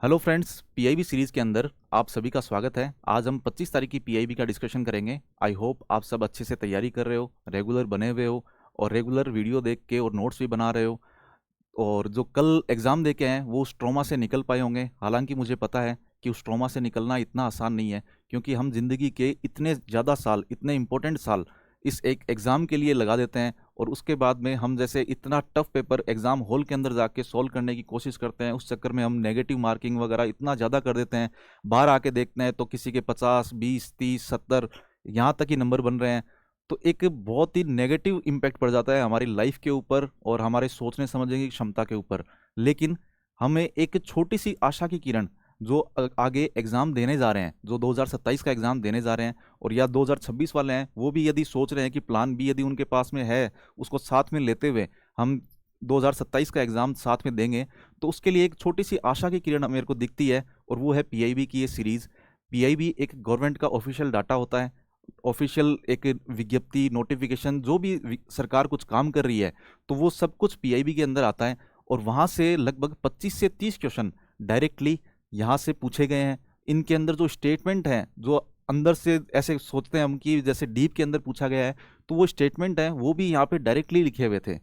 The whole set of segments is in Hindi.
हेलो फ्रेंड्स, पीआईबी सीरीज़ के अंदर आप सभी का स्वागत है। आज हम 25 तारीख की पीआईबी का डिस्कशन करेंगे। आई होप आप सब अच्छे से तैयारी कर रहे हो, रेगुलर बने हुए हो और रेगुलर वीडियो देख के और नोट्स भी बना रहे हो। और जो कल एग्ज़ाम दे के आए हैं वो उस ट्रॉमा से निकल पाए होंगे। हालांकि मुझे पता है कि उस ट्रॉमा से निकलना इतना आसान नहीं है, क्योंकि हम ज़िंदगी के इतने ज़्यादा साल, इतने इंपॉर्टेंट साल इस एक एग्ज़ाम के लिए लगा देते हैं। और उसके बाद में हम जैसे इतना टफ पेपर एग्ज़ाम हॉल के अंदर जाके सॉल्व करने की कोशिश करते हैं, उस चक्कर में हम नेगेटिव मार्किंग वगैरह इतना ज़्यादा कर देते हैं। बाहर आके देखते हैं तो किसी के 50, 20, 30, 70 यहाँ तक ही नंबर बन रहे हैं। तो एक बहुत ही नेगेटिव इम्पैक्ट पड़ जाता है हमारी लाइफ के ऊपर और हमारे सोचने समझने की क्षमता के ऊपर। लेकिन हमें एक छोटी सी आशा की किरण, जो आगे एग्ज़ाम देने जा रहे हैं, जो 2027 का एग्ज़ाम देने जा रहे हैं और या 2026 वाले हैं, वो भी यदि सोच रहे हैं कि प्लान बी यदि उनके पास में है, उसको साथ में लेते हुए हम 2027 का एग्ज़ाम साथ में देंगे, तो उसके लिए एक छोटी सी आशा की किरण मेरे को दिखती है। और वो है पीआईबी की ये सीरीज़। पीआईबी एक गवर्नमेंट का ऑफिशियल डाटा होता है, ऑफिशियल एक विज्ञप्ति, नोटिफिकेशन, जो भी सरकार कुछ काम कर रही है तो वो सब कुछ पीआईबी के अंदर आता है। और वहाँ से लगभग 25 से 30 क्वेश्चन डायरेक्टली यहाँ से पूछे गए हैं। इनके अंदर जो स्टेटमेंट हैं, जो अंदर से ऐसे सोचते हैं हम कि जैसे डीप के अंदर पूछा गया है, तो वो स्टेटमेंट है वो भी यहाँ पे डायरेक्टली लिखे हुए थे।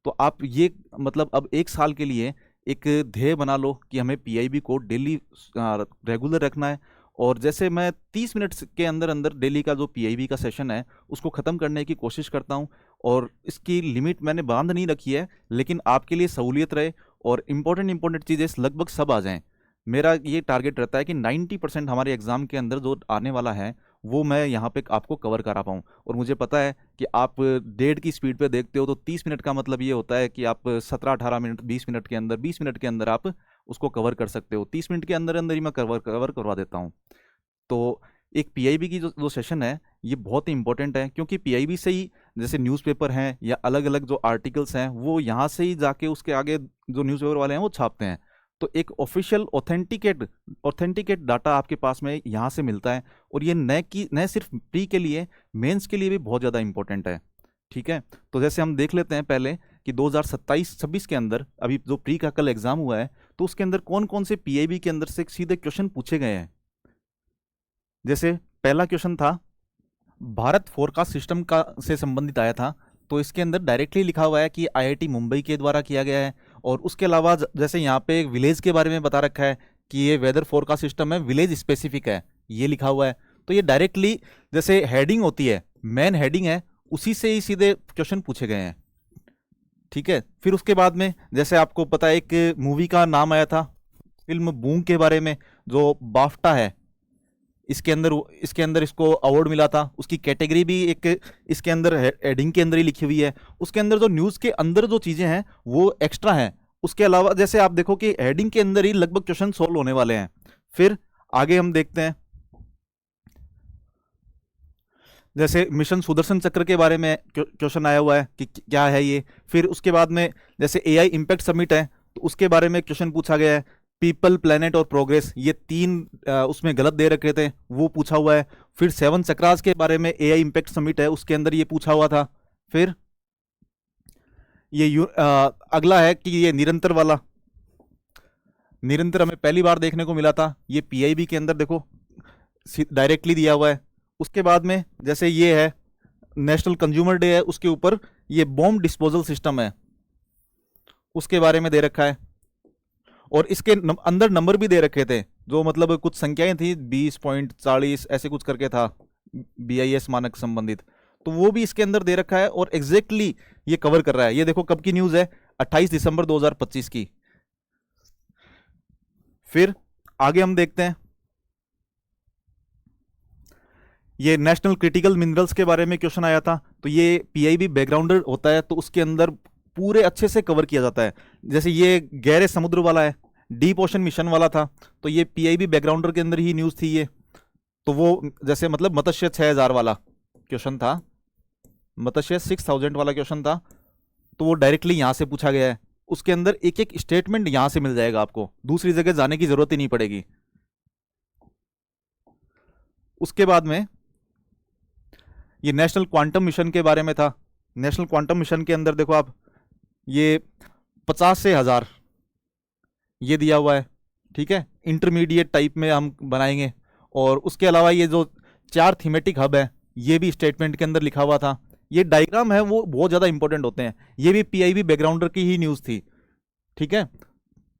तो आप ये मतलब अब एक साल के लिए एक ध्येय बना लो कि हमें पीआईबी को डेली रेगुलर रखना है। और जैसे मैं 30 मिनट के अंदर अंदर डेली का जो पीआईबी का सेशन है उसको ख़त्म करने की कोशिश करता हूँ। और इसकी लिमिट मैंने बांध नहीं रखी है, लेकिन आपके लिए सहूलियत रहे और इम्पोर्टेंट चीज़ें लगभग सब आ जाएं। मेरा ये टारगेट रहता है कि 90% हमारे एग्ज़ाम के अंदर जो आने वाला है वो मैं यहाँ पे आपको कवर करा पाऊँ। और मुझे पता है कि आप 1.5 की स्पीड पे देखते हो, तो 30 मिनट का मतलब ये होता है कि आप 17-18 मिनट, 20 मिनट के अंदर, 20 मिनट के अंदर आप उसको कवर कर सकते हो। 30 मिनट के अंदर अंदर ही मैं कवर कवर करवा देता हूँ। तो एक पीआईबी की जो जो सेशन है ये बहुत ही इंपॉर्टेंट है, क्योंकि पीआईबी से ही जैसे न्यूज़पेपर हैं या अलग अलग जो आर्टिकल्स हैं वो यहाँ से ही जाके उसके आगे जो न्यूज़पेपर वाले हैं वो छापते हैं। तो एक ऑफिशियल ऑथेंटिकेट डाटा आपके पास में यहाँ से मिलता है। और ये न सिर्फ प्री के लिए, मेंस के लिए भी बहुत ज़्यादा इंपॉर्टेंट है। ठीक है, तो जैसे हम देख लेते हैं पहले कि 2027-26 के अंदर अभी जो प्री का कल एग्जाम हुआ है तो उसके अंदर कौन कौन से पीआईबी के अंदर से सीधे क्वेश्चन पूछे गए हैं। जैसे पहला क्वेश्चन था, भारत फोरकास्ट सिस्टम का से संबंधित आया था। तो इसके अंदर डायरेक्टली लिखा हुआ है कि आईआईटी मुंबई के द्वारा किया गया है। और उसके अलावा जैसे यहाँ पे एक विलेज के बारे में बता रखा है कि ये वेदर फोरकास्ट सिस्टम है, विलेज स्पेसिफिक है, ये लिखा हुआ है। तो ये डायरेक्टली जैसे हेडिंग होती है, मेन हेडिंग है, उसी से ही सीधे क्वेश्चन पूछे गए हैं। ठीक है, फिर उसके बाद में जैसे आपको पता है एक मूवी का नाम आया था, फिल्म बूम के बारे में, जो बाफ्टा है, इसके अंदर इसको अवार्ड मिला था। उसकी कैटेगरी भी एक इसके अंदर हेडिंग के अंदर ही लिखी हुई है। उसके अंदर जो न्यूज़ के अंदर जो चीज़ें हैं वो एक्स्ट्रा हैं। उसके अलावा जैसे आप देखो कि हेडिंग के अंदर ही लगभग क्वेश्चन सॉल्व होने वाले हैं। फिर आगे हम देखते हैं, जैसे मिशन सुदर्शन चक्र के बारे में क्वेश्चन आया हुआ है कि क्या है ये। फिर उसके बाद में जैसे एआई इम्पैक्ट समिट है तो उसके बारे में क्वेश्चन पूछा गया है। पीपल, प्लेनेट और प्रोग्रेस, ये तीन उसमें गलत दे रखे थे, वो पूछा हुआ है। फिर 7 चक्रास के बारे में एआई इम्पैक्ट समिट है, उसके अंदर ये पूछा हुआ था। फिर ये अगला है कि ये निरंतर वाला, निरंतर हमें पहली बार देखने को मिला था, ये पीआईबी के अंदर देखो डायरेक्टली दिया हुआ है। उसके बाद में जैसे ये है नेशनल कंज्यूमर डे है, उसके ऊपर ये बॉम्ब डिस्पोजल सिस्टम है, उसके बारे में दे रखा है। और इसके अंदर नंबर भी दे रखे थे, जो मतलब कुछ संख्याएं थी, 20.40 ऐसे कुछ करके था, बीआईएस मानक संबंधित। तो वो भी इसके अंदर दे रखा है और एग्जैक्टली ये कवर कर रहा है। ये देखो कब की न्यूज़ है, 28 दिसंबर 2025 की। फिर आगे हम देखते हैं, ये नेशनल क्रिटिकल मिनरल्स के बारे में क्वेश्चन आया था। तो ये पीआईबी बैकग्राउंडर होता है, तो उसके अंदर पूरे अच्छे से कवर किया जाता है। जैसे ये गहरे समुद्र वाला है, डीप ओशन मिशन वाला था, तो ये पीआईबी बैकग्राउंडर के अंदर ही न्यूज़ थी ये। तो वो जैसे मतलब मत्स्य 6000 वाला क्वेश्चन था, मत्स्य 6000 वाला क्वेश्चन था, तो वो डायरेक्टली यहाँ से पूछा गया है। उसके अंदर एक एक स्टेटमेंट यहाँ से मिल जाएगा, आपको दूसरी जगह जाने की जरूरत ही नहीं पड़ेगी। उसके बाद में ये नेशनल क्वांटम मिशन के बारे में था। नेशनल क्वांटम मिशन के अंदर देखो आप, ये 50 से 1000 ये दिया हुआ है। ठीक है, इंटरमीडिएट टाइप में हम बनाएंगे। और उसके अलावा ये जो 4 थीमेटिक हब है ये भी स्टेटमेंट के अंदर लिखा हुआ था। ये डायग्राम है वो बहुत ज़्यादा इंपॉर्टेंट होते हैं। ये भी पीआईबी बैकग्राउंडर की ही न्यूज़ थी, ठीक है,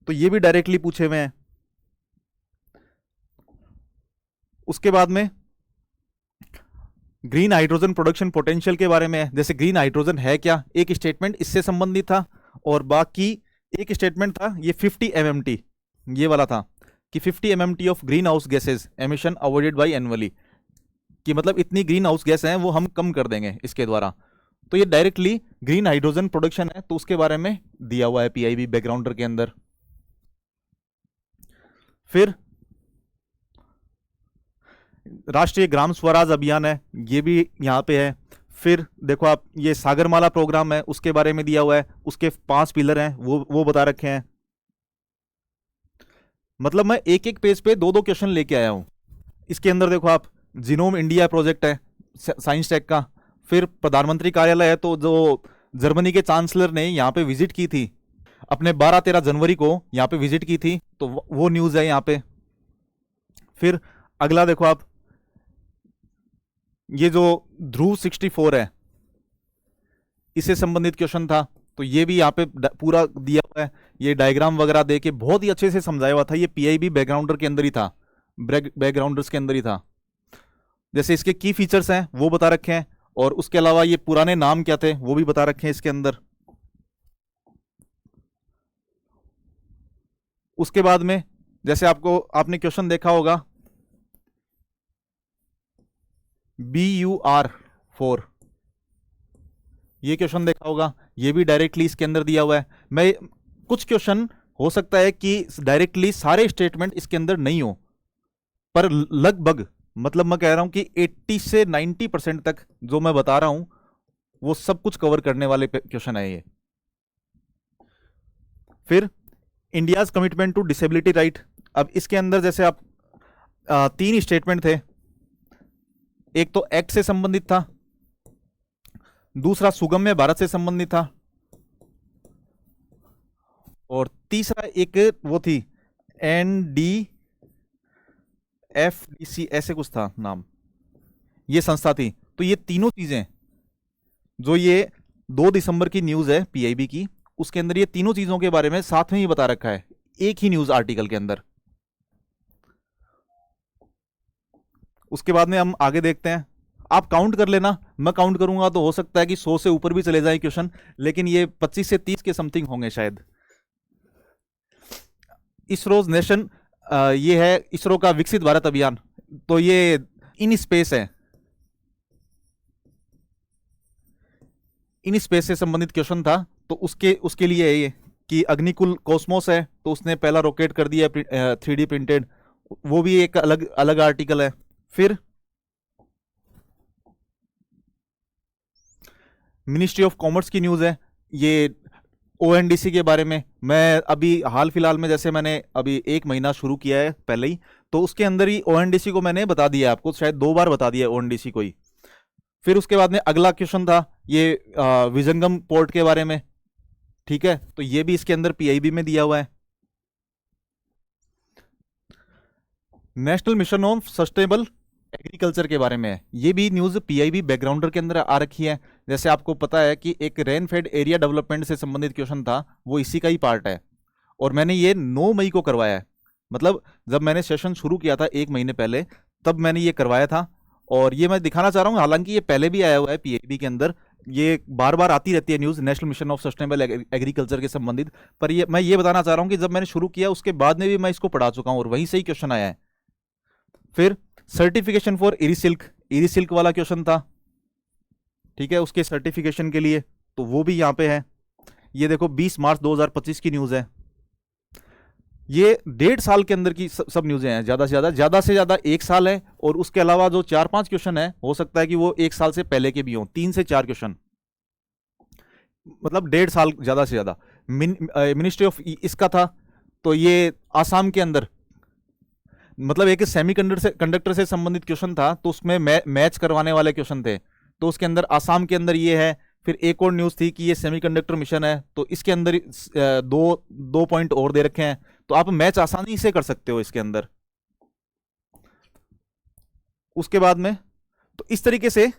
तो ये भी डायरेक्टली पूछे हुए हैं। उसके बाद में ग्रीन हाइड्रोजन प्रोडक्शन पोटेंशियल के बारे में है। जैसे ग्रीन हाइड्रोजन है क्या, एक स्टेटमेंट इससे संबंधित था, और बाकी एक स्टेटमेंट था ये 50 MMT, ये वाला था कि 50 MMT of green house gases emission avoided by annually, कि मतलब इतनी ग्रीन हाउस गैस हैं वो हम कम कर देंगे इसके द्वारा। तो ये डायरेक्टली ग्रीन हाइड्रोजन प्रोडक्शन है, तो उसके बारे में दिया हुआ है पीआईबी बैकग्राउंडर के अंदर। फिर राष्ट्रीय ग्राम स्वराज अभियान है, ये भी यहाँ पे है। फिर देखो आप, ये सागरमाला प्रोग्राम है उसके बारे में दिया हुआ है, उसके 5 पिलर हैं वो बता रखे हैं। मतलब मैं एक एक पेज पे 2-2 क्वेश्चन लेके आया हूं। इसके अंदर देखो आप, जीनोम इंडिया प्रोजेक्ट है साइंस टेक का। फिर प्रधानमंत्री कार्यालय है, तो जो जर्मनी के चांसलर ने यहाँ पे विजिट की थी अपने 12-13 जनवरी को यहाँ पे विजिट की थी, तो वो न्यूज़ है यहाँ पे। फिर अगला देखो आप, ये जो ध्रुव 64 है इससे संबंधित क्वेश्चन था, तो ये भी यहाँ पे पूरा दिया हुआ है। ये डायग्राम वगैरह दे के बहुत ही अच्छे से समझाया हुआ था। ये पीआईबी बैकग्राउंडर के अंदर ही था, बैकग्राउंडर्स के अंदर ही था। जैसे इसके की फीचर्स हैं वो बता रखे हैं, और उसके अलावा ये पुराने नाम क्या थे वो भी बता रखे हैं इसके अंदर। उसके बाद में जैसे आपने क्वेश्चन देखा होगा BUR4, ये क्वेश्चन देखा होगा, ये भी डायरेक्टली इसके अंदर दिया हुआ है। मैं कुछ क्वेश्चन हो सकता है कि डायरेक्टली सारे स्टेटमेंट इसके अंदर नहीं हो, पर लगभग मतलब मैं कह रहा हूं कि 80 से 90% तक जो मैं बता रहा हूं वो सब कुछ कवर करने वाले क्वेश्चन है ये। फिर India's commitment to disability right. अब इसके अंदर जैसे आप 3 स्टेटमेंट थे। एक तो एक्ट से संबंधित था, दूसरा सुगम्य भारत से संबंधित था, और तीसरा एक वो थी NDFDC ऐसे कुछ था नाम, ये संस्था थी। तो ये तीनों चीजें जो ये 2 दिसंबर की न्यूज है पीआईबी की, उसके अंदर ये तीनों चीजों के बारे में साथ में ही बता रखा है एक ही न्यूज आर्टिकल के अंदर। उसके बाद में हम आगे देखते हैं। आप काउंट कर लेना, मैं काउंट करूंगा तो हो सकता है कि 100 से ऊपर भी चले जाए क्वेश्चन, लेकिन ये 25 से 30 के समथिंग होंगे शायद। इसरोज नेशन, ये है इसरो का विकसित भारत अभियान, तो ये इन स्पेस है, इन स्पेस से संबंधित क्वेश्चन था। तो उसके लिए है ये कि अग्निकुल कॉस्मोस है, तो उसने पहला रॉकेट कर दिया 3D प्रिंटेड, वो भी एक अलग अलग आर्टिकल है। फिर मिनिस्ट्री ऑफ कॉमर्स की न्यूज़ है, ये ONDC के बारे में। मैं अभी हाल फिलहाल में, जैसे मैंने अभी 1 महीना शुरू किया है पहले ही, तो उसके अंदर ही ONDC को मैंने बता दिया, आपको शायद 2 बार बता दिया ONDC को ही। फिर उसके बाद में अगला क्वेश्चन था ये विजंगम पोर्ट के बारे में, ठीक है, तो ये भी इसके अंदर पीआईबी में दिया हुआ है। National mission of sustainable agriculture के बारे में है, ये भी न्यूज़ पीआईबी बैकग्राउंडर के अंदर आ रखी है। जैसे आपको पता है कि एक रेन फेड एरिया डेवलपमेंट से संबंधित क्वेश्चन था, वो इसी का ही पार्ट है, और मैंने ये 9 मई को करवाया है। मतलब जब मैंने सेशन शुरू किया था 1 महीने पहले, तब मैंने ये करवाया था। और ये मैं दिखाना चाह रहा हूँ, हालांकि ये पहले भी आया हुआ है पीआईबी के अंदर, ये बार बार आती रहती है news national mission of sustainable agriculture के संबंधित, पर ये मैं ये बताना चाह रहा हूँ कि जब मैंने शुरू किया उसके बाद में भी मैं इसको पढ़ा चुका हूँ, और वहीं से ही क्वेश्चन आया है। फिर सर्टिफिकेशन फॉर इरीसिल्क वाला क्वेश्चन था, ठीक है, उसके सर्टिफिकेशन के लिए, तो वो भी यहाँ पे है। ये देखो 20 मार्च 2025 की न्यूज़ है। ये 1.5 साल के अंदर की सब न्यूज़ें हैं, ज़्यादा से ज़्यादा 1 साल है, और उसके अलावा जो 4-5 क्वेश्चन है हो सकता है कि वो 1 साल से पहले के भी हों, 3 से 4 क्वेश्चन, मतलब 1.5 साल ज़्यादा से ज़्यादा। मिनिस्ट्री ऑफ इसका था, तो ये आसाम के अंदर, मतलब एक कंडक्टर से संबंधित क्वेश्चन था, तो उसमें मैच करवाने वाले क्वेश्चन थे, तो उसके अंदर आसाम के अंदर ये है। फिर एक और न्यूज़ थी कि ये सेमीकंडक्टर मिशन है, तो इसके अंदर 2 पॉइंट और दे रखे हैं, तो आप मैच आसानी से कर सकते हो इसके अंदर। उसके बाद में तो इस तरीके से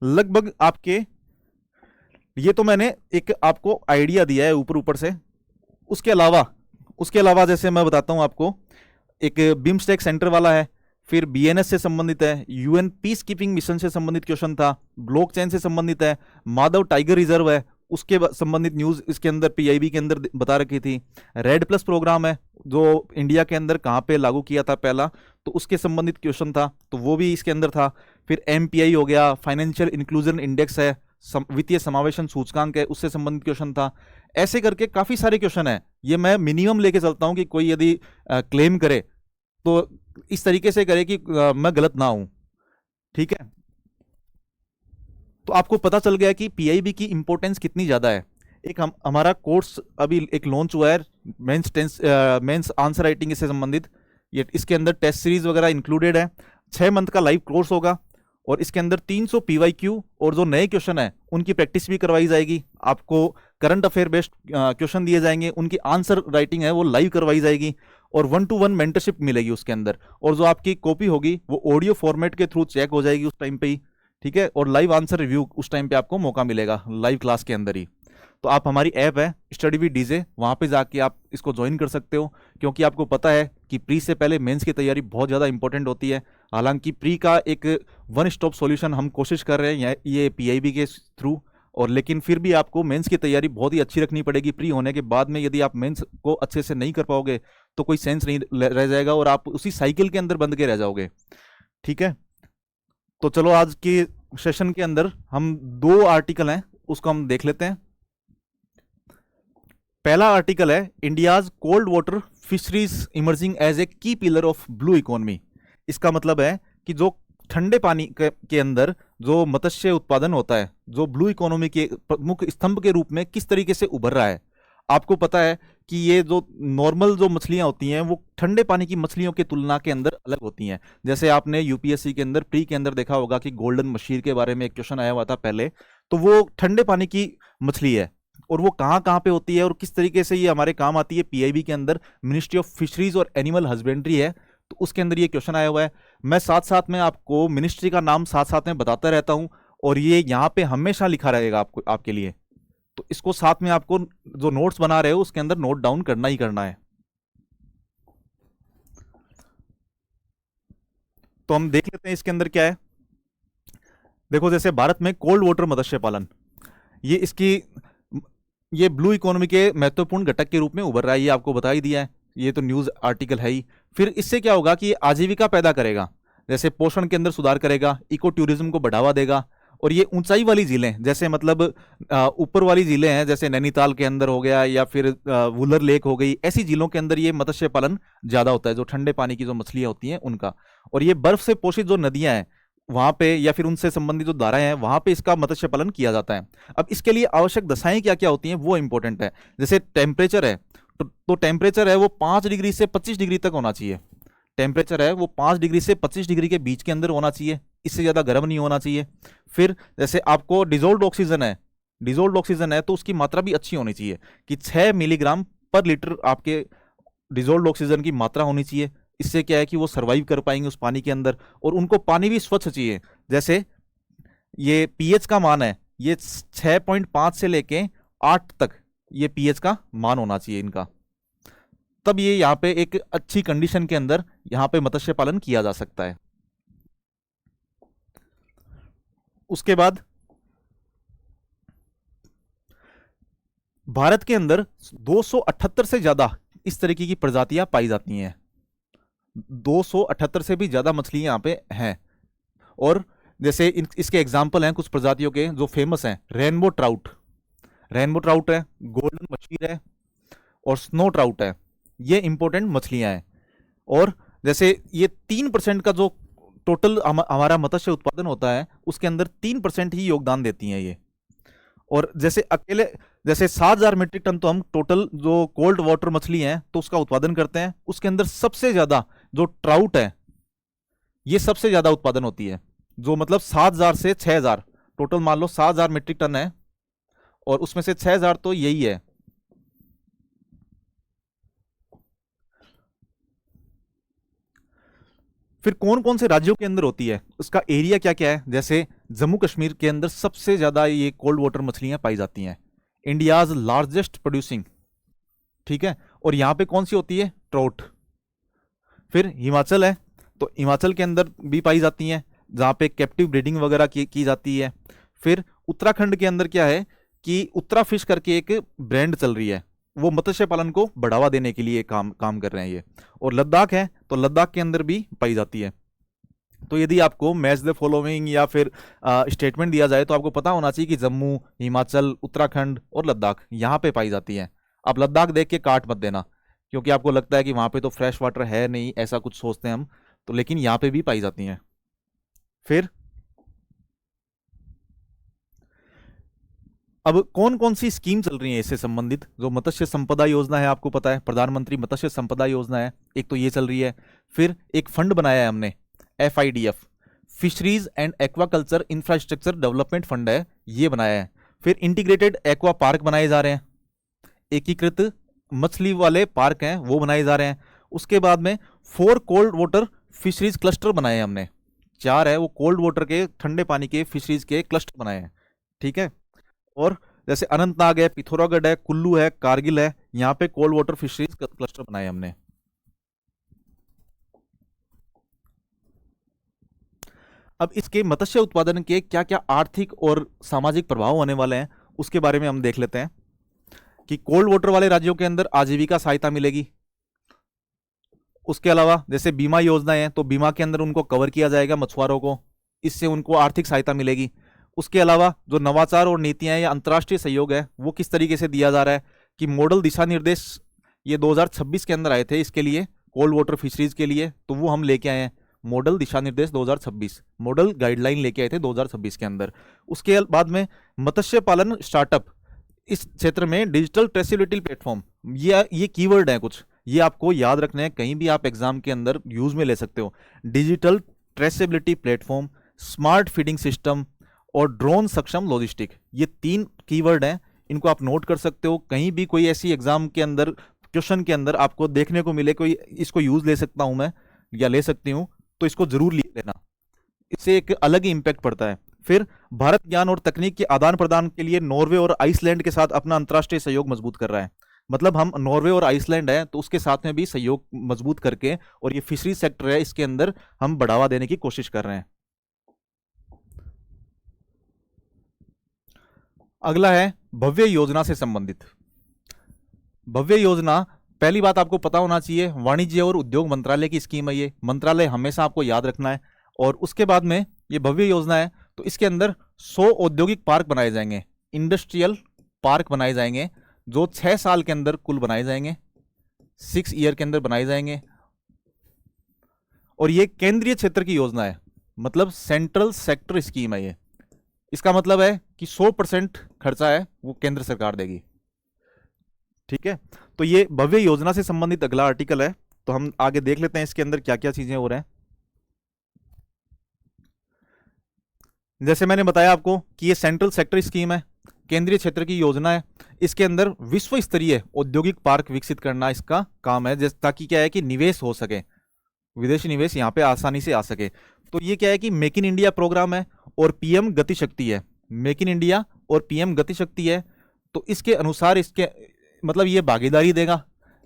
लगभग आपके, ये तो मैंने एक आपको आइडिया दिया है ऊपर ऊपर से। उसके अलावा जैसे मैं बताता हूं आपको, एक बिम्स्टेक सेंटर वाला है, फिर बीएनएस से संबंधित है, यूएन पीस कीपिंग मिशन से संबंधित क्वेश्चन था, ब्लॉकचेन से संबंधित है, माधव टाइगर रिजर्व है, उसके संबंधित न्यूज इसके अंदर पीआईबी के अंदर बता रखी थी। रेड प्लस प्रोग्राम है जो इंडिया के अंदर कहाँ पे लागू किया था पहला, तो उसके संबंधित क्वेश्चन था, तो वो भी इसके अंदर था। फिर एमपीआई हो गया, फाइनेंशियल इंक्लूजन इंडेक्स है, वित्तीय समावेशन सूचकांक है, उससे संबंधित क्वेश्चन था। ऐसे करके काफी सारे क्वेश्चन है। ये मैं मिनिमम लेके चलता हूं कि कोई यदि क्लेम करे तो इस तरीके से करे कि मैं गलत ना हूं। ठीक है, तो आपको पता चल गया कि पीआईबी की इंपॉर्टेंस कितनी ज्यादा है। एक हमारा कोर्स अभी एक लॉन्च हुआ है, मेंस आंसर राइटिंग से संबंधित। ये इसके अंदर टेस्ट सीरीज वगैरह इंक्लूडेड है। 6 मंथ का लाइव कोर्स होगा और इसके अंदर 300 पीवाईक्यू और जो नए क्वेश्चन है उनकी प्रैक्टिस भी करवाई जाएगी। आपको करंट अफेयर बेस्ड क्वेश्चन दिए जाएंगे, उनकी आंसर राइटिंग है वो लाइव करवाई जाएगी और 1-to-1 मेंटरशिप मिलेगी उसके अंदर। और जो आपकी कॉपी होगी वो ऑडियो फॉर्मेट के थ्रू चेक हो जाएगी उस टाइम पे ही। ठीक है, और लाइव आंसर रिव्यू उस टाइम पे आपको मौका मिलेगा लाइव क्लास के अंदर ही। तो आप हमारी ऐप है स्टडी विद डीजे, वहां पे जाके आप इसको ज्वाइन कर सकते हो, क्योंकि आपको पता है कि प्री से पहले मेंस की तैयारी बहुत ज़्यादा इंपॉर्टेंट होती है। हालांकि प्री का एक वन स्टॉप सॉल्यूशन हम कोशिश कर रहे हैं ये पीआईबी के थ्रू, और लेकिन फिर भी आपको मेंस की तैयारी बहुत ही अच्छी रखनी पड़ेगी। प्री होने के बाद में यदि आप मेंस को अच्छे से नहीं कर पाओगे तो कोई सेंस नहीं रह जाएगा और आप उसी साइकिल के अंदर बंद के रह जाओगे। ठीक है, तो चलो आज के सेशन के अंदर हम 2 आर्टिकल हैं उसको हम देख लेते हैं। पहला आर्टिकल है India's cold water fisheries emerging as a key pillar of blue economy. इसका मतलब है कि जो ठंडे पानी के अंदर जो मत्स्य उत्पादन होता है, जो ब्लू इकोनॉमी के प्रमुख स्तंभ के रूप में किस तरीके से उभर रहा है। आपको पता है कि ये जो नॉर्मल जो मछलियां होती हैं वो ठंडे पानी की मछलियों की तुलना के अंदर अलग होती हैं। जैसे आपने यूपीएससी के अंदर प्री के अंदर देखा होगा कि गोल्डन मशीर के बारे में एक क्वेश्चन आया हुआ था पहले, तो वो ठंडे पानी की मछली है और वो कहाँ कहाँ पे होती है और किस तरीके से ये हमारे काम आती है। पीआईबी के अंदर मिनिस्ट्री ऑफ फिशरीज और एनिमल हस्बेंड्री है, तो उसके अंदर ये क्वेश्चन आया हुआ है। मैं साथ साथ में आपको मिनिस्ट्री का नाम साथ साथ में बताता रहता हूं और ये यहाँ पे हमेशा लिखा रहेगा आपको, आपके लिए। तो इसको साथ में आपको जो नोट्स बना रहे हो उसके अंदर नोट डाउन करना ही करना है। तो हम देख लेते हैं इसके अंदर क्या है। देखो, जैसे भारत में कोल्ड वाटर मत्स्य पालन, ये ब्लू इकोनॉमी के महत्वपूर्ण घटक के रूप में उभर रहा है, ये आपको बता ही दिया है, ये तो न्यूज आर्टिकल है ही। फिर इससे क्या होगा कि आजीविका पैदा करेगा, जैसे पोषण के अंदर सुधार करेगा, इको टूरिज्म को बढ़ावा देगा। और ये ऊंचाई वाली झीलें, जैसे मतलब ऊपर वाली झीलें हैं, जैसे नैनीताल के अंदर हो गया या फिर वुलर लेक हो गई, ऐसी झीलों के अंदर ये मत्स्य पालन ज्यादा होता है, जो ठंडे पानी की जो मछलियां होती हैं उनका। और ये बर्फ से पोषित जो नदियां हैं वहां पे या फिर उनसे संबंधित जो धाराएं हैं वहां पे इसका मत्स्य पालन किया जाता है। अब इसके लिए आवश्यक दशाएं क्या क्या होती हैं वो इंपॉर्टेंट है। जैसे टेम्परेचर है, तो टेम्परेचर है वो 5 डिग्री से 25 डिग्री तक होना चाहिए। टेम्परेचर है वो 5 डिग्री से 25 डिग्री के बीच के अंदर होना चाहिए, इससे ज़्यादा गर्म नहीं होना चाहिए। फिर जैसे आपको डिजोल्व ऑक्सीजन है तो उसकी मात्रा भी अच्छी होनी चाहिए कि 6 मिलीग्राम पर लीटर आपके डिजोल्व ऑक्सीजन की मात्रा होनी चाहिए। इससे क्या है कि वो सर्वाइव कर पाएंगे उस पानी के अंदर, और उनको पानी भी स्वच्छ चाहिए। जैसे ये पीएच का मान है, ये 6.5 से लेके 8 तक ये पीएच का मान होना चाहिए इनका, तब ये यहाँ पे एक अच्छी कंडीशन के अंदर यहाँ पे मत्स्य पालन किया जा सकता है। उसके बाद भारत के अंदर 278 से ज्यादा इस तरीके की प्रजातियां पाई जाती हैं। 278 से भी ज्यादा मछलियां यहाँ पे हैं। और जैसे इसके एग्जाम्पल हैं कुछ प्रजातियों के जो फेमस हैं, रेनबो ट्राउट है, गोल्डन मछली है और स्नो ट्राउट है। ये इंपॉर्टेंट मछलियां हैं। और जैसे ये 3% का जो टोटल हमारा मत्स्य उत्पादन होता है उसके अंदर 3% ही योगदान देती हैं ये। और जैसे 7,000 मीट्रिक टन तो हम टोटल जो कोल्ड वाटर मछली है तो उसका उत्पादन करते हैं। उसके अंदर सबसे ज्यादा जो ट्राउट है ये सबसे ज्यादा उत्पादन होती है, जो मतलब 7,000 से 6,000, टोटल मान लो 7,000 मीट्रिक टन है और उसमें से 6,000 तो यही है। फिर कौन कौन से राज्यों के अंदर होती है, उसका एरिया क्या क्या है। जैसे जम्मू कश्मीर के अंदर सबसे ज़्यादा ये कोल्ड वाटर मछलियां पाई जाती हैं, इंडियाज लार्जेस्ट प्रोड्यूसिंग, ठीक है। और यहाँ पे कौन सी होती है, ट्राउट। फिर हिमाचल है, तो हिमाचल के अंदर भी पाई जाती हैं, जहाँ पे कैप्टिव ब्रीडिंग वगैरह की जाती है। फिर उत्तराखंड के अंदर क्या है कि उत्तरा फिश करके एक ब्रांड चल रही है, वो मत्स्य पालन को बढ़ावा देने के लिए काम काम कर रहे हैं ये। और लद्दाख है, तो लद्दाख के अंदर भी पाई जाती है। तो यदि आपको मैच द फॉलोइंग या फिर स्टेटमेंट दिया जाए तो आपको पता होना चाहिए कि जम्मू, हिमाचल, उत्तराखंड और लद्दाख यहाँ पे पाई जाती हैं। आप लद्दाख देख के काट मत देना, क्योंकि आपको लगता है कि वहाँ पे तो फ्रेश वाटर है नहीं, ऐसा कुछ सोचते हैं हम, तो लेकिन यहाँ पे भी पाई जाती हैं। फिर अब कौन कौन सी स्कीम चल रही है इससे संबंधित, जो मत्स्य संपदा योजना है, आपको पता है प्रधानमंत्री मत्स्य संपदा योजना है, एक तो ये चल रही है। फिर एक फंड बनाया है हमने, FIDF, fisheries and aquaculture infrastructure development fund है, ये बनाया है। फिर इंटीग्रेटेड एक्वा पार्क बनाए जा रहे हैं, एकीकृत मछली वाले पार्क हैं वो बनाए जा रहे हैं। उसके बाद में 4 कोल्ड वाटर फिशरीज क्लस्टर बनाए हैं हमने, 4 है वो कोल्ड वाटर के, ठंडे पानी के फिशरीज के क्लस्टर बनाए हैं, ठीक है। और जैसे अनंतनाग है, पिथौरागढ़ है, कुल्लू है, कारगिल है, यहाँ पे कोल्ड वाटर फिशरीज क्लस्टर बनाए हमने। अब इसके मत्स्य उत्पादन के क्या क्या आर्थिक और सामाजिक प्रभाव होने वाले हैं, उसके बारे में हम देख लेते हैं। कि कोल्ड वाटर वाले राज्यों के अंदर आजीविका सहायता मिलेगी। उसके अलावा जैसे बीमा योजनाएं हैं, तो बीमा के अंदर उनको कवर किया जाएगा मछुआरों को, इससे उनको आर्थिक सहायता मिलेगी। उसके अलावा जो नवाचार और नीतियां या अंतर्राष्ट्रीय सहयोग है वो किस तरीके से दिया जा रहा है, कि मॉडल दिशा निर्देश ये 2026 के अंदर आए थे इसके लिए, कोल्ड वाटर फिशरीज के लिए, तो वो हम लेके आए हैं। मॉडल दिशा निर्देश 2026, मॉडल गाइडलाइन लेके आए थे 2026 के अंदर। उसके बाद में मत्स्य पालन स्टार्टअप, इस क्षेत्र में डिजिटल ट्रेसेबिलिटी प्लेटफॉर्म, ये कीवर्ड है कुछ, ये आपको याद रखना है, कहीं भी आप एग्जाम के अंदर यूज में ले सकते हो। Digital traceability platform, smart feeding system और ड्रोन सक्षम लॉजिस्टिक, ये 3 कीवर्ड हैं, इनको आप नोट कर सकते हो। कहीं भी कोई ऐसी एग्जाम के अंदर क्वेश्चन के अंदर आपको देखने को मिले कोई इसको यूज ले सकता हूं मैं या ले सकती हूं, तो इसको जरूर लिख लेना, इससे एक अलग ही इंपैक्ट पड़ता है। फिर भारत ज्ञान और तकनीक के आदान प्रदान के लिए नॉर्वे और आइसलैंड के साथ अपना अंतर्राष्ट्रीय सहयोग मजबूत कर रहा है। मतलब हम नॉर्वे और आइसलैंड है तो उसके साथ में भी सहयोग मजबूत करके, और ये फिशरी सेक्टर है इसके अंदर हम बढ़ावा देने की कोशिश कर रहे हैं। अगला है भव्य योजना से संबंधित। भव्य योजना, पहली बात आपको पता होना चाहिए, वाणिज्य और उद्योग मंत्रालय की स्कीम है ये, मंत्रालय हमेशा आपको याद रखना है। और उसके बाद में ये भव्य योजना है, तो इसके अंदर 100 औद्योगिक पार्क बनाए जाएंगे, इंडस्ट्रियल पार्क बनाए जाएंगे, जो 6 साल के अंदर कुल बनाए जाएंगे, 6 ईयर के अंदर बनाए जाएंगे। और ये केंद्रीय क्षेत्र की योजना है, मतलब सेंट्रल सेक्टर स्कीम है ये। इसका मतलब है कि 100% खर्चा है वो केंद्र सरकार देगी, ठीक है। तो ये भव्य योजना से संबंधित अगला आर्टिकल है, तो हम आगे देख लेते हैं इसके अंदर क्या क्या चीजें हो रहे हैं। जैसे मैंने बताया आपको कि ये सेंट्रल सेक्टर स्कीम है, केंद्रीय क्षेत्र की योजना है, इसके अंदर विश्व स्तरीय औद्योगिक पार्क विकसित करना इसका काम है, ताकि क्या है कि निवेश हो सके, विदेशी निवेश यहाँ पे आसानी से आ सके। तो ये क्या है कि मेक इन इंडिया प्रोग्राम है और PM गति शक्ति है, मेक इन इंडिया और PM गति शक्ति है। तो इसके अनुसार इसके मतलब ये भागीदारी देगा,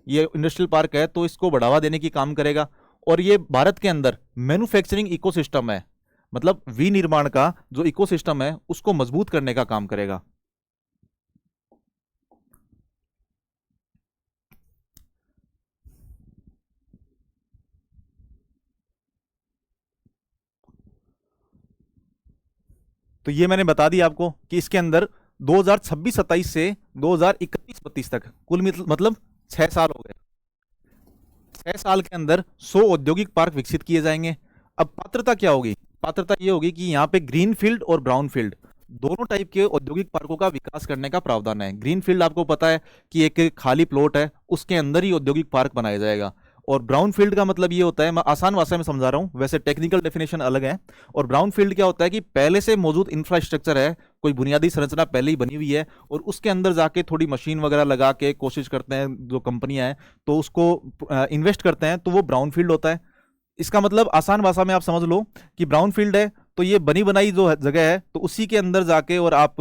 ये इंडस्ट्रियल पार्क है तो इसको बढ़ावा देने की काम करेगा। और ये भारत के अंदर मैन्युफैक्चरिंग इकोसिस्टम है, मतलब विनिर्माण का जो इकोसिस्टम है उसको मजबूत करने का काम करेगा। तो ये मैंने बता दिया आपको कि इसके अंदर 2026-27 से 2031-32 तक कुल मतलब 6 साल हो गए, 6 साल के अंदर 100 औद्योगिक पार्क विकसित किए जाएंगे। अब पात्रता क्या होगी, पात्रता ये होगी कि यहाँ पे ग्रीन फील्ड और ब्राउन फील्ड दोनों टाइप के औद्योगिक पार्कों का विकास करने का प्रावधान है। ग्रीन फील्ड आपको पता है कि एक खाली प्लॉट है उसके अंदर ही औद्योगिक पार्क बनाया जाएगा, और ब्राउन फील्ड का मतलब ये होता है, मैं आसान भाषा में समझा रहा हूं, वैसे टेक्निकल डेफिनेशन अलग है। और ब्राउन फील्ड क्या होता है कि पहले से मौजूद इंफ्रास्ट्रक्चर है, कोई बुनियादी संरचना पहले ही बनी हुई है, और उसके अंदर जाके थोड़ी मशीन वगैरह लगा के कोशिश करते हैं जो कंपनियां हैं, तो उसको इन्वेस्ट करते हैं, तो वो ब्राउन फील्ड होता है। इसका मतलब आसान भाषा में आप समझ लो कि ब्राउन फील्ड है तो ये बनी बनाई जो जगह है तो उसी के अंदर जाके और आप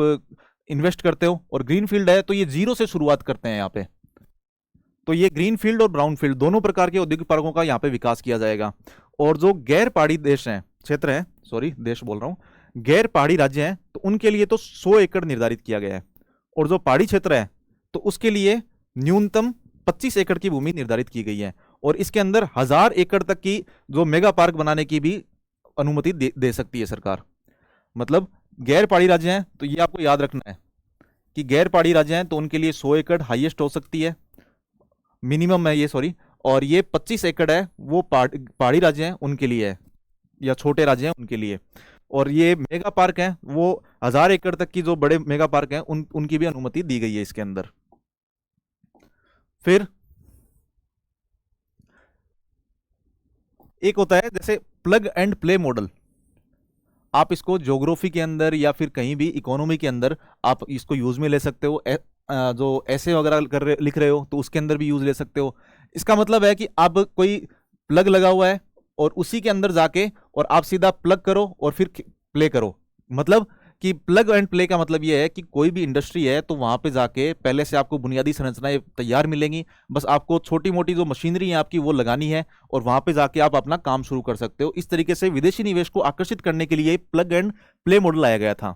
इन्वेस्ट करते हो, और ग्रीन फील्ड है तो ये जीरो से शुरुआत करते हैं यहाँ पे। तो ये ग्रीन फील्ड और ब्राउन फील्ड दोनों प्रकार के औद्योगिक पार्कों का यहाँ पे विकास किया जाएगा। और जो गैर पहाड़ी देश हैं, क्षेत्र हैं, सॉरी देश बोल रहा हूँ, गैर पहाड़ी राज्य हैं, तो उनके लिए तो 100 एकड़ निर्धारित किया गया है, और जो पहाड़ी क्षेत्र है तो उसके लिए न्यूनतम 25 एकड़ की भूमि निर्धारित की गई है, और इसके अंदर 1000 एकड़ तक की जो मेगा पार्क बनाने की भी अनुमति दे सकती है सरकार। मतलब गैर पहाड़ी राज्य हैं तो ये आपको याद रखना है कि गैर पहाड़ी राज्य हैं तो उनके लिए 100 एकड़ हाईएस्ट हो सकती है, मिनिमम है ये, सॉरी, और ये 25 एकड़ है वो पहाड़ी राज्य हैं उनके लिए है, या छोटे राज्य हैं उनके लिए। और ये मेगा पार्क हैं वो 1000 एकड़ तक की जो बड़े मेगा पार्क हैं उनकी भी अनुमति दी गई है इसके अंदर। फिर एक होता है जैसे प्लग एंड प्ले मॉडल। आप इसको ज्योग्राफी के अंदर या फिर कहीं भी इकोनॉमी के अंदर आप इसको यूज में ले सकते हो, जो ऐसे वगैरह लिख रहे हो तो उसके अंदर भी यूज ले सकते हो। इसका मतलब है कि आप कोई प्लग लगा हुआ है और उसी के अंदर जाके और आप सीधा प्लग करो और फिर प्ले करो। मतलब कि प्लग एंड प्ले का मतलब यह है कि कोई भी इंडस्ट्री है तो वहां पे जाके पहले से आपको बुनियादी संरचनाएं तैयार मिलेंगी, बस आपको छोटी मोटी जो मशीनरी है आपकी वो लगानी है और वहां पे जाके आप अपना काम शुरू कर सकते हो। इस तरीके से विदेशी निवेश को आकर्षित करने के लिए प्लग एंड प्ले मॉडल लाया गया था।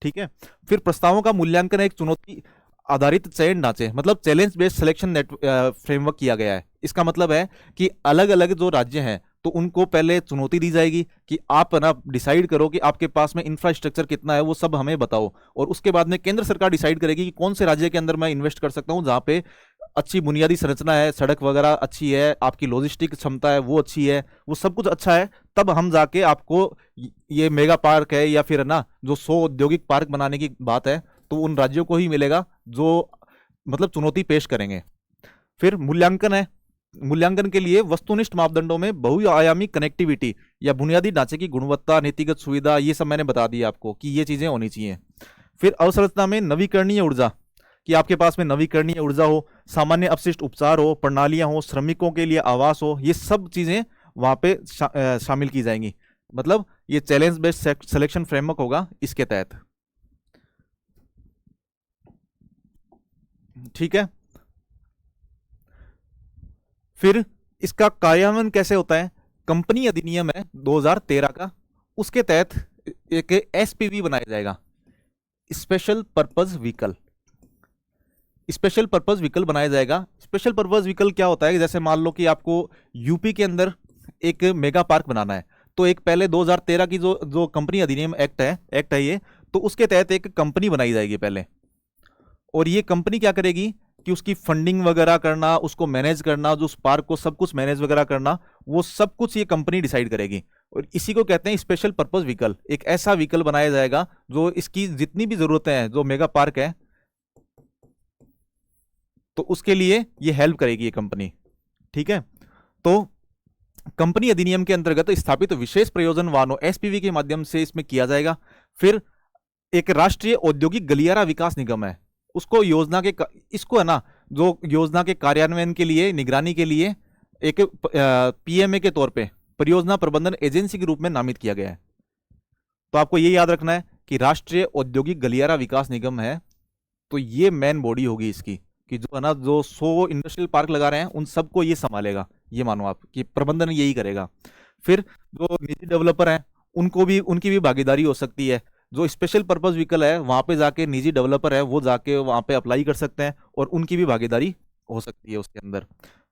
ठीक है। फिर प्रस्तावों का मूल्यांकन एक चुनौती आधारित चयन ढांचे, मतलब चैलेंज बेस्ड सिलेक्शन फ्रेमवर्क किया गया है। इसका मतलब है कि अलग अलग जो राज्य हैं तो उनको पहले चुनौती दी जाएगी कि आप ना डिसाइड करो कि आपके पास में इंफ्रास्ट्रक्चर कितना है वो सब हमें बताओ, और उसके बाद में केंद्र सरकार डिसाइड करेगी कि कौन से राज्य के अंदर मैं इन्वेस्ट कर सकता हूं जहां पे अच्छी बुनियादी संरचना है, सड़क वगैरह अच्छी है, आपकी लॉजिस्टिक क्षमता है वो अच्छी है, वो सब कुछ अच्छा है, तब हम जाके आपको ये मेगा पार्क है या फिर ना जो 100 औद्योगिक पार्क बनाने की बात है तो उन राज्यों को ही मिलेगा जो मतलब चुनौती पेश करेंगे। फिर मूल्यांकन है। मूल्यांकन के लिए वस्तुनिष्ठ मापदंडों में बहुआयामी कनेक्टिविटी या बुनियादी ढांचे की गुणवत्ता, नीतिगत सुविधा, ये सब मैंने बता दिया आपको कि ये चीजें होनी चाहिए। फिर अवसंरचना में नवीकरणीय ऊर्जा, कि आपके पास में नवीकरणीय ऊर्जा हो, सामान्य अपशिष्ट उपचार हो, प्रणालियां हो, श्रमिकों के लिए आवास हो, ये सब चीजें वहां पे शामिल की जाएंगी। मतलब ये चैलेंज बेस्ड सिलेक्शन फ्रेमवर्क होगा इसके तहत। ठीक है। फिर इसका कार्यान्वयन कैसे होता है? कंपनी अधिनियम है 2013 का, उसके तहत एक एसपीवी बनाया जाएगा, special purpose vehicle. Special purpose vehicle बनाया जाएगा। स्पेशल पर्पस व्हीकल क्या होता है? जैसे मान लो कि आपको यूपी के अंदर एक मेगा पार्क बनाना है, तो एक पहले 2013 की जो कंपनी अधिनियम एक्ट है ये, तो उसके तहत एक कंपनी बनाई जाएगी पहले, और ये कंपनी क्या करेगी कि उसकी फंडिंग वगैरह करना, उसको मैनेज करना, जो उस पार्क को सब कुछ मैनेज वगैरह करना, वो सब कुछ ये कंपनी डिसाइड करेगी, और इसी को कहते हैं स्पेशल पर्पस व्हीकल। एक ऐसा व्हीकल बनाया जाएगा जो इसकी जितनी भी जरूरतें हैं, जो मेगा पार्क है तो उसके लिए ये हेल्प करेगी ये कंपनी। ठीक है। तो कंपनी अधिनियम के अंतर्गत स्थापित विशेष प्रयोजन वाहनों एसपीवी के माध्यम से इसमें किया जाएगा। फिर एक राष्ट्रीय औद्योगिक गलियारा विकास निगम है, उसको योजना के इसको है ना जो योजना के कार्यान्वयन के लिए, निगरानी के लिए एक पीएमए के तौर पे परियोजना प्रबंधन एजेंसी के रूप में नामित किया गया है। तो आपको ये याद रखना है कि राष्ट्रीय औद्योगिक गलियारा विकास निगम है, तो ये मेन बॉडी होगी इसकी, कि जो है ना जो 100 इंडस्ट्रियल पार्क लगा रहे हैं उन सबको ये संभालेगा, ये मानो आप कि प्रबंधन यही करेगा। फिर जो निजी डेवलपर हैं उनकी भी भागीदारी हो सकती है। जो स्पेशल पर्पस व्हीकल है वहां पे जाके निजी डेवलपर है वो जाके वहां पे अप्लाई कर सकते हैं और उनकी भी भागीदारी हो सकती है उसके अंदर।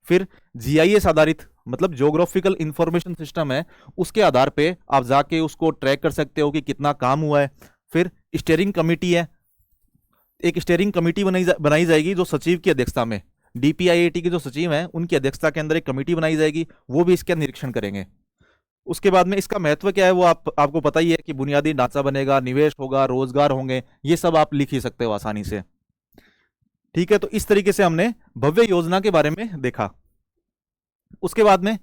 फिर जीआईएस आधारित, मतलब ज्योग्राफिकल इंफॉर्मेशन सिस्टम है, उसके आधार पे आप जाके उसको ट्रैक कर सकते हो कि कितना काम हुआ है। फिर स्टीयरिंग कमेटी है, एक स्टीयरिंग कमेटी बनाई जाएगी जो सचिव की अध्यक्षता में, डीपीआईआईटी के जो सचिव हैं उनकी अध्यक्षता के अंदर एक कमेटी बनाई जाएगी, वो भी इसका निरीक्षण करेंगे। उसके बाद में इसका महत्व क्या है वो आपको पता ही है कि बुनियादी ढांचा बनेगा, निवेश होगा, रोजगार होंगे, ये सब आप लिख ही सकते हो आसानी से। ठीक है। तो इस तरीके से हमने भव्य योजना के बारे में देखा। उसके बाद में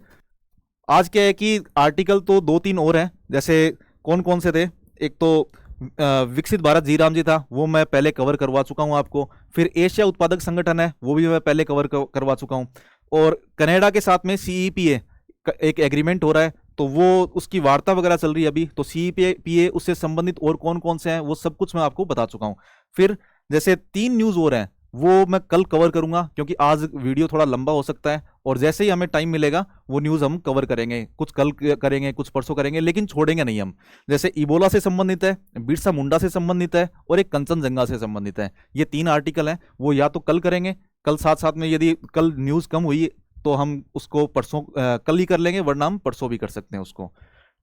आज क्या है कि आर्टिकल तो 2-3 और हैं, जैसे कौन कौन से थे? एक तो विकसित भारत जी राम जी था, वो मैं पहले कवर करवा चुका हूं आपको। फिर एशिया उत्पादक संगठन है, वो भी मैं पहले कवर करवा चुका हूं। और कनाडा के साथ में सीईपीए, एक एग्रीमेंट हो रहा है, तो वो उसकी वार्ता वगैरह चल रही है अभी, तो CPA उससे संबंधित और कौन कौन से हैं वो सब कुछ मैं आपको बता चुका हूं। फिर जैसे 3 न्यूज़ हो रहे हैं वो मैं कल कवर करूंगा, क्योंकि आज वीडियो थोड़ा लंबा हो सकता है, और जैसे ही हमें टाइम मिलेगा वो न्यूज़ हम कवर करेंगे, कुछ कल करेंगे कुछ परसों करेंगे, लेकिन छोड़ेंगे नहीं हम। जैसे इबोला से संबंधित है, बिरसा मुंडा से संबंधित है, और एक कंचनजंगा से संबंधित है। ये 3 आर्टिकल हैं, वो या तो कल करेंगे, कल साथ साथ में यदि कल न्यूज़ कम हुई तो हम उसको परसों कल ही कर लेंगे, वरना हम परसों भी कर सकते हैं उसको।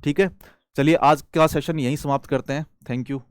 ठीक है, चलिए आज का सेशन यहीं समाप्त करते हैं। Thank you.